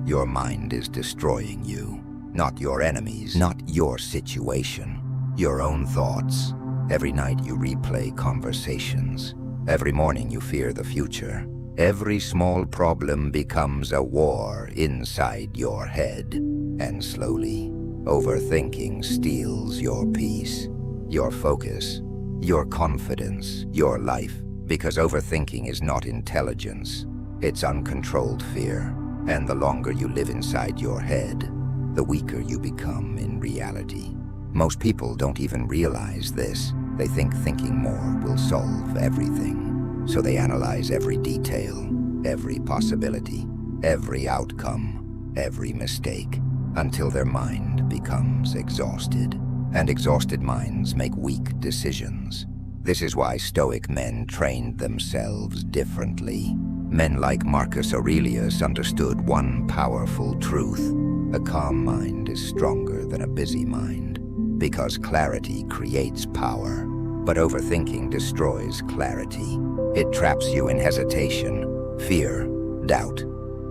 Your mind is destroying you. Not your enemies, not your situation. Your own thoughts. Every night you replay conversations. Every morning you fear the future. Every small problem becomes a war inside your head. And slowly, overthinking steals your peace, your focus, your confidence, your life. Because overthinking is not intelligence. It's uncontrolled fear. And the longer you live inside your head, the weaker you become in reality. Most people don't even realize this. They think thinking more will solve everything. So they analyze every detail, every possibility, every outcome, every mistake, until their mind becomes exhausted. And exhausted minds make weak decisions. This is why Stoic men trained themselves differently. Men like Marcus Aurelius understood one powerful truth. A calm mind is stronger than a busy mind, because clarity creates power. But overthinking destroys clarity. It traps you in hesitation, fear, doubt.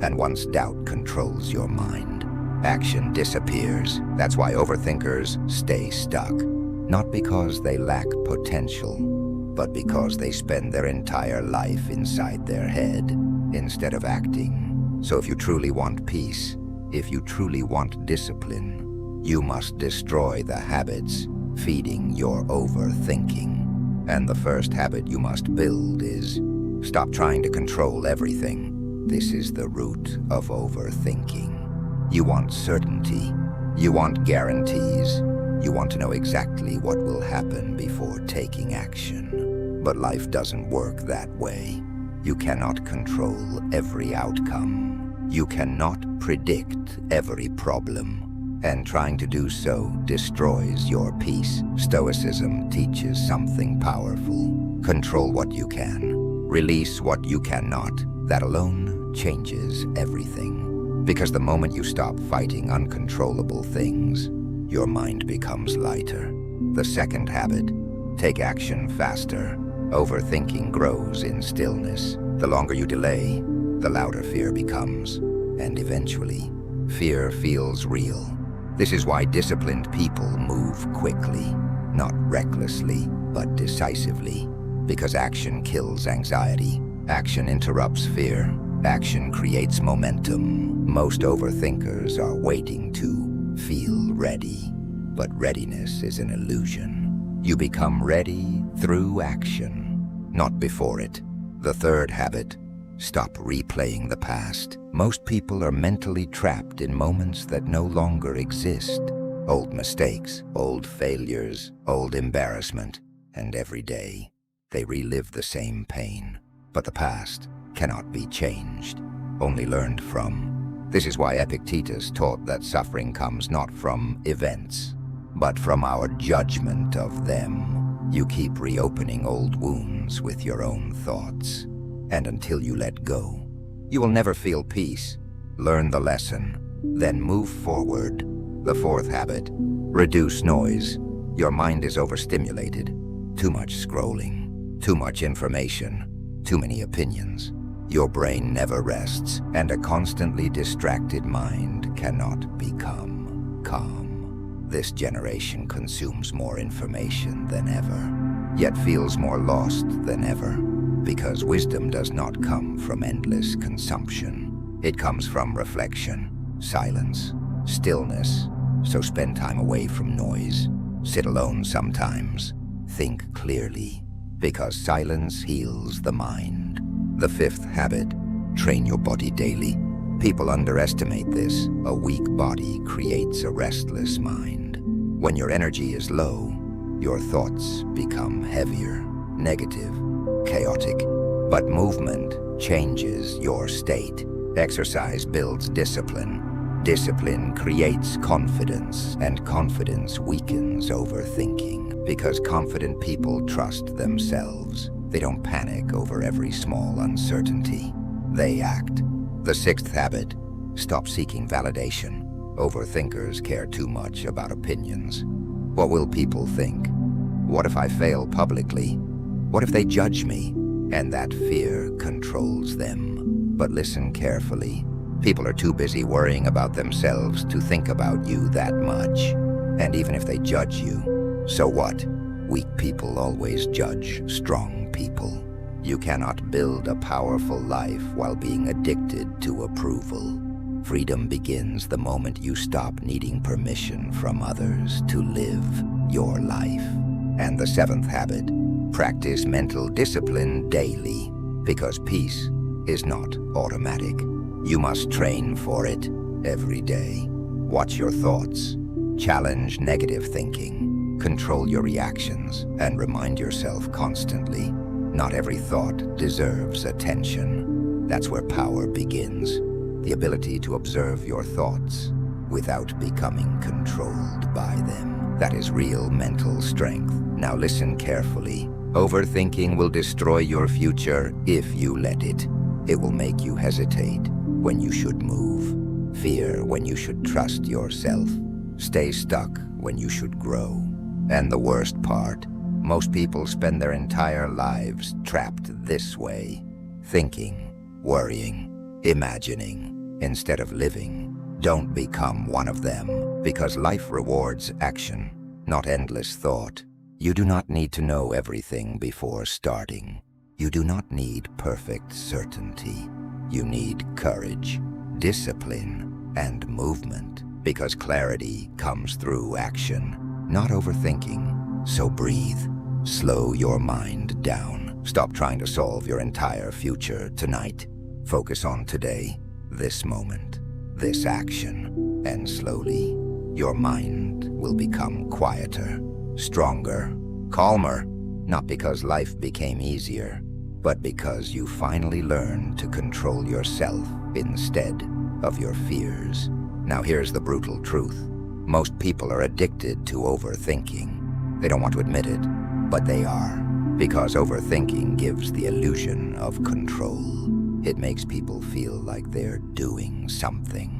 And once doubt controls your mind, action disappears. That's why overthinkers stay stuck. Not because they lack potential, but because they spend their entire life inside their head instead of acting. So if you truly want peace, if you truly want discipline, you must destroy the habits feeding your overthinking. And the first habit you must build is stop trying to control everything. This is the root of overthinking. You want certainty. You want guarantees. You want to know exactly what will happen before taking action. But life doesn't work that way. You cannot control every outcome. You cannot predict every problem. And trying to do so destroys your peace. Stoicism teaches something powerful. Control what you can. Release what you cannot. That alone changes everything. Because the moment you stop fighting uncontrollable things, your mind becomes lighter. The second habit, take action faster. Overthinking grows in stillness. The longer you delay, the louder fear becomes. And eventually, fear feels real. This is why disciplined people move quickly, not recklessly, but decisively. Because action kills anxiety. Action interrupts fear. Action creates momentum. Most overthinkers are waiting to feel ready, but readiness is an illusion. You become ready through action, not before it. The third habit, stop replaying the past. Most people are mentally trapped in moments that no longer exist. Old mistakes, old failures, old embarrassment, and every day they relive the same pain. But the past cannot be changed, only learned from. This is why Epictetus taught that suffering comes not from events, but from our judgment of them. You keep reopening old wounds with your own thoughts. And until you let go, you will never feel peace. Learn the lesson, then move forward. The fourth habit, reduce noise. Your mind is overstimulated. Too much scrolling, too much information, too many opinions. Your brain never rests, and a constantly distracted mind cannot become calm. This generation consumes more information than ever, yet feels more lost than ever, because wisdom does not come from endless consumption. It comes from reflection, silence, stillness. So spend time away from noise. Sit alone sometimes. Think clearly, because silence heals the mind. The fifth habit, train your body daily. People underestimate this. A weak body creates a restless mind. When your energy is low, your thoughts become heavier, negative, chaotic. But movement changes your state. Exercise builds discipline. Discipline creates confidence, and confidence weakens overthinking. Because confident people trust themselves. They don't panic over every small uncertainty. They act. The sixth habit, stop seeking validation. Overthinkers care too much about opinions. What will people think? What if I fail publicly? What if they judge me? And that fear controls them. But listen carefully. People are too busy worrying about themselves to think about you that much. And even if they judge you, so what? Weak people always judge strong people. You cannot build a powerful life while being addicted to approval. Freedom begins the moment you stop needing permission from others to live your life. And the seventh habit, practice mental discipline daily, because peace is not automatic. You must train for it every day. Watch your thoughts, challenge negative thinking, control your reactions, and remind yourself constantly, not every thought deserves attention. That's where power begins. The ability to observe your thoughts without becoming controlled by them. That is real mental strength. Now listen carefully. Overthinking will destroy your future if you let it. It will make you hesitate when you should move, fear when you should trust yourself, stay stuck when you should grow. And the worst part, most people spend their entire lives trapped this way, thinking, worrying, imagining, instead of living. Don't become one of them, because life rewards action, not endless thought. You do not need to know everything before starting. You do not need perfect certainty. You need courage, discipline, and movement, because clarity comes through action, not overthinking. So breathe. Slow your mind down. Stop trying to solve your entire future tonight. Focus on today, this moment, this action, and slowly, your mind will become quieter, stronger, calmer, not because life became easier, but because you finally learned to control yourself instead of your fears. Now here's the brutal truth. Most people are addicted to overthinking. They don't want to admit it, but they are, because overthinking gives the illusion of control. It makes people feel like they're doing something.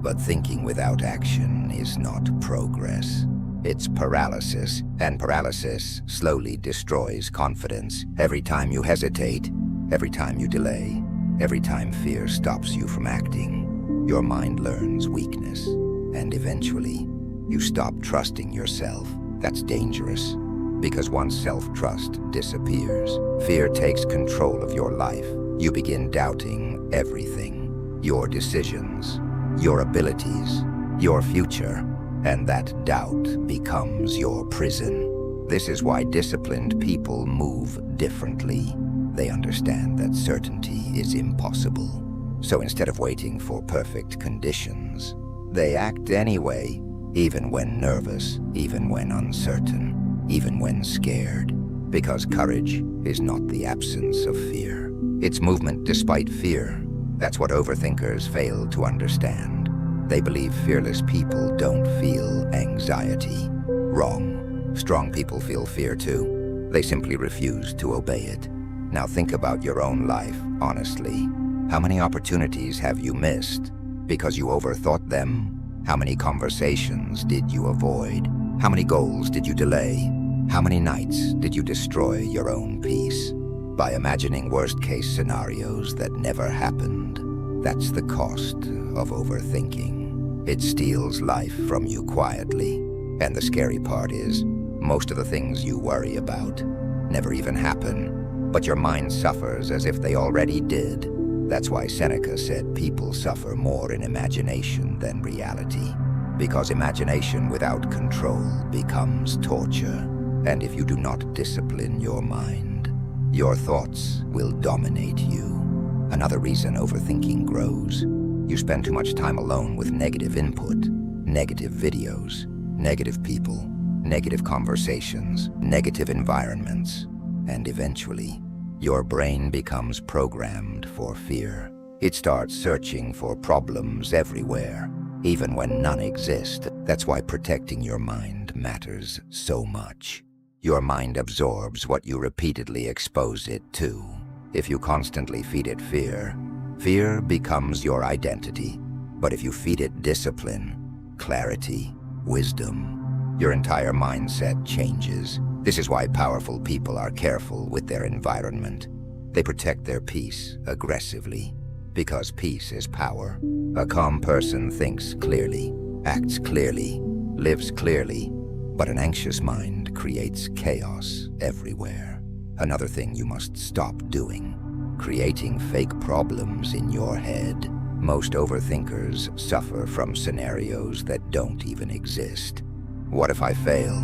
But thinking without action is not progress. It's paralysis, and paralysis slowly destroys confidence. Every time you hesitate, every time you delay, every time fear stops you from acting, your mind learns weakness, and eventually, you stop trusting yourself. That's dangerous, because once self-trust disappears, fear takes control of your life. You begin doubting everything, your decisions, your abilities, your future, and that doubt becomes your prison. This is why disciplined people move differently. They understand that certainty is impossible. So instead of waiting for perfect conditions, they act anyway, even when nervous, even when uncertain, even when scared. Because courage is not the absence of fear. It's movement despite fear. That's what overthinkers fail to understand. They believe fearless people don't feel anxiety. Wrong. Strong people feel fear too. They simply refuse to obey it. Now think about your own life, honestly. How many opportunities have you missed because you overthought them? How many conversations did you avoid? How many goals did you delay? How many nights did you destroy your own peace? By imagining worst-case scenarios that never happened. That's the cost of overthinking. It steals life from you quietly. And the scary part is, most of the things you worry about never even happen, but your mind suffers as if they already did. That's why Seneca said people suffer more in imagination than reality, because imagination without control becomes torture. And if you do not discipline your mind, your thoughts will dominate you. Another reason overthinking grows. You spend too much time alone with negative input, negative videos, negative people, negative conversations, negative environments, and eventually, your brain becomes programmed for fear. It starts searching for problems everywhere, even when none exist. That's why protecting your mind matters so much. Your mind absorbs what you repeatedly expose it to. If you constantly feed it fear, fear becomes your identity. But if you feed it discipline, clarity, wisdom, your entire mindset changes. This is why powerful people are careful with their environment. They protect their peace aggressively, Because peace is power. A calm person thinks clearly, acts clearly, lives clearly, but an anxious mind creates chaos everywhere. Another thing you must stop doing: creating fake problems in your head. Most overthinkers suffer from scenarios that don't even exist. What if I fail?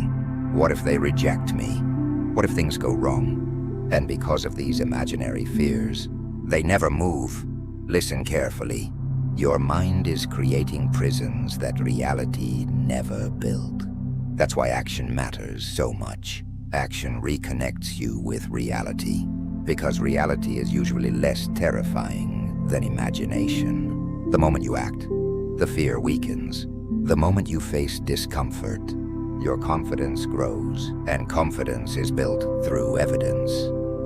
What if they reject me? What if things go wrong? And because of these imaginary fears, they never move. Listen carefully. Your mind is creating prisons that reality never built. That's why action matters so much. Action reconnects you with reality, because reality is usually less terrifying than imagination. The moment you act, the fear weakens. The moment you face discomfort, your confidence grows, and confidence is built through evidence.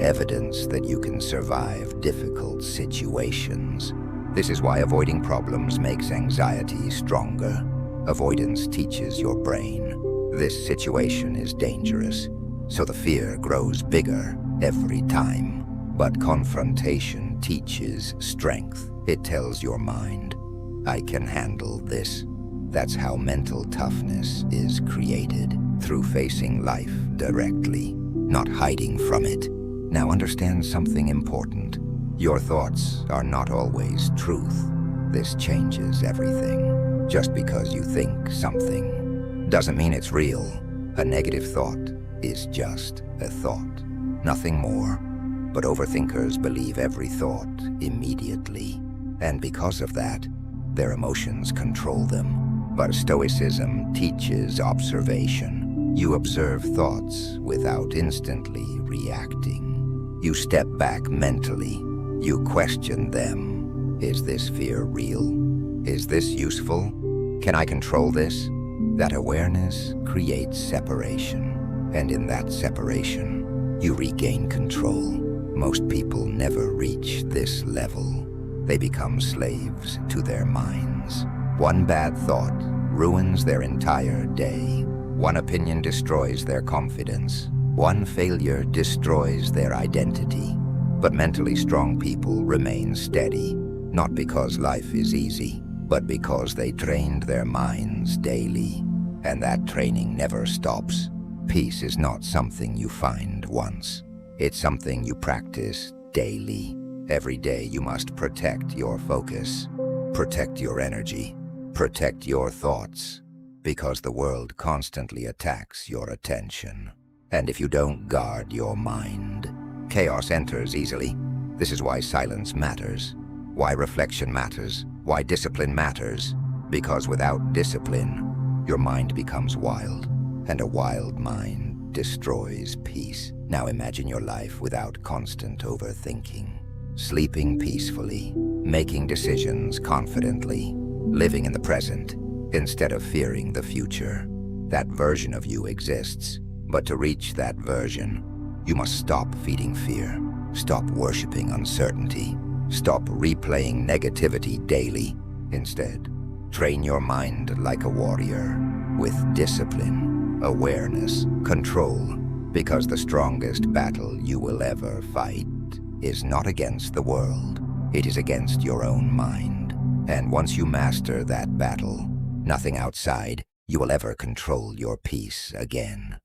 Evidence that you can survive difficult situations. This is why avoiding problems makes anxiety stronger. Avoidance teaches your brain this situation is dangerous, so the fear grows bigger every time. But confrontation teaches strength. It tells your mind, I can handle this. That's how mental toughness is created, through facing life directly, not hiding from it. Now understand something important. Your thoughts are not always truth. This changes everything. Just because you think something doesn't mean it's real. A negative thought is just a thought, nothing more. But overthinkers believe every thought immediately, and because of that, their emotions control them. But Stoicism teaches observation. You observe thoughts without instantly reacting. You step back mentally. You question them. Is this fear real? Is this useful? Can I control this? That awareness creates separation, and in that separation, you regain control. Most people never reach this level. They become slaves to their minds. One bad thought ruins their entire day. One opinion destroys their confidence. One failure destroys their identity. But mentally strong people remain steady, not because life is easy, but because they trained their minds daily. And that training never stops. Peace is not something you find once. It's something you practice daily. Every day you must protect your focus, protect your energy, protect your thoughts, because the world constantly attacks your attention. And if you don't guard your mind, chaos enters easily. This is why silence matters, why reflection matters, why discipline matters. Because without discipline, your mind becomes wild, and a wild mind destroys peace. Now imagine your life without constant overthinking. Sleeping peacefully, making decisions confidently, living in the present instead of fearing the future. That version of you exists, but to reach that version, you must stop feeding fear, stop worshiping uncertainty, stop replaying negativity daily. Instead, train your mind like a warrior, with discipline, awareness, control, because the strongest battle you will ever fight is not against the world, it is against your own mind. And once you master that battle, nothing outside you will ever control your peace again.